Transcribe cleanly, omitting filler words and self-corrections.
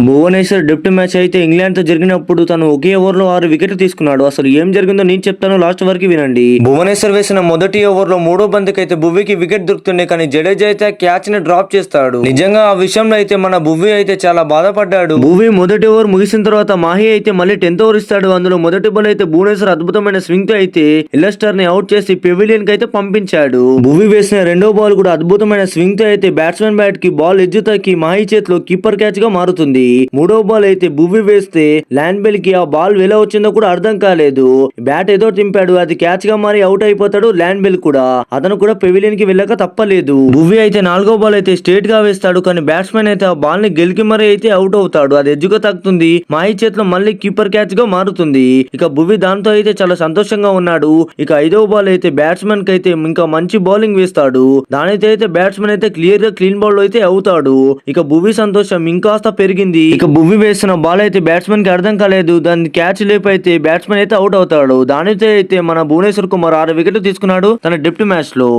Bhubaneswar డెప్ట్ match అయితే England తో జరిగినప్పుడు తను ఒకే ఓవర్ లో 6 వికెట్లు తీసుకున్నాడు. అసలు ఏం జరిగిందో నేను చెప్తాను, లాస్ట్ వరకు వినండి. భువనేశ్వర్ వేసిన మొదటి ఓవర్ లో మూడో బంతికి అయితే భువీకి వికెట్ దొరుకుతుండే, కానీ జడేజా అయితే క్యాచ్ ని డ్రాప్ చేస్తాడు. నిజంగా ఆ విషయంలో అయితే మన భువీ అయితే చాలా బాధపడ్డాడు. భువీ మొదటి ఓవర్ ముగిసిన తర్వాత మాహి అయితే మళ్ళీ 10th ఓవర్ ఇస్తాడు. అందులో మొదటి బాల్ అయితే భువనేశ్వర్ అద్భుతమైన స్వింగ్ తో అయితే ఎల్లస్టర్ ని అవుట్ చేసి పెవిలియన్ కి అయితే పంపించాడు. భువీ వేసిన రెండో బాల్ కూడా అద్భుతమైన స్వింగ్ తో అయితే బ్యాట్స్మెన్ బ్యాట్ కి బాల్ ఎడ్జ్ తాకి మాహి చేతిలో కీపర్ క్యాచ్ గా మారుతుంది. మూడో బాల్ అయితే భువీ వేస్తే ల్యాండ్ బెల్ కి ఆ బాల్ ఎలా వచ్చిందో కూడా అర్థం కాలేదు. బ్యాట్ ఏదో తింపాడు, అది క్యాచ్ గా మారి అవుట్ అయిపోతాడు. ల్యాండ్ బెల్ కూడా అతను కూడా పెవిలియన్ కి వెళ్ళక తప్పలేదు. భువీ అయితే నాలుగో బాల్ అయితే స్ట్రేట్ గా వేస్తాడు, కానీ బ్యాట్స్మెన్ అయితే ఆ బాల్ ని గెలికి మరీ అయితే అవుట్ అవుతాడు. అది ఎడ్జ్గా తాకుతుంది, మాహి చేతిలో మళ్ళీ కీపర్ క్యాచ్ గా మారుతుంది. ఇక భువీ దాంతో అయితే చాలా సంతోషంగా ఉన్నాడు. ఇక ఐదవ బాల్ అయితే బ్యాట్స్మెన్ కి అయితే ఇంకా మంచి బౌలింగ్ వేస్తాడు. దానితో అయితే బ్యాట్స్మెన్ అయితే క్లియర్ గా క్లీన్ బౌల్ అయితే అవుతాడు. ఇక భువీ సంతోషం ఇంకాస్త పెరిగింది. ఇక భువీ వేసిన బాల్ అయితే బ్యాట్స్మెన్ కి అర్థం కాలేదు, దాన్ని క్యాచ్ లేపు అయితే బ్యాట్స్మెన్ అయితే అవుట్ అవుతాడు. దానితో అయితే మన భువనేశ్వర్ కుమార్ 6 వికెట్లు తీసుకున్నాడు తన డెప్ట్ మ్యాచ్ లో.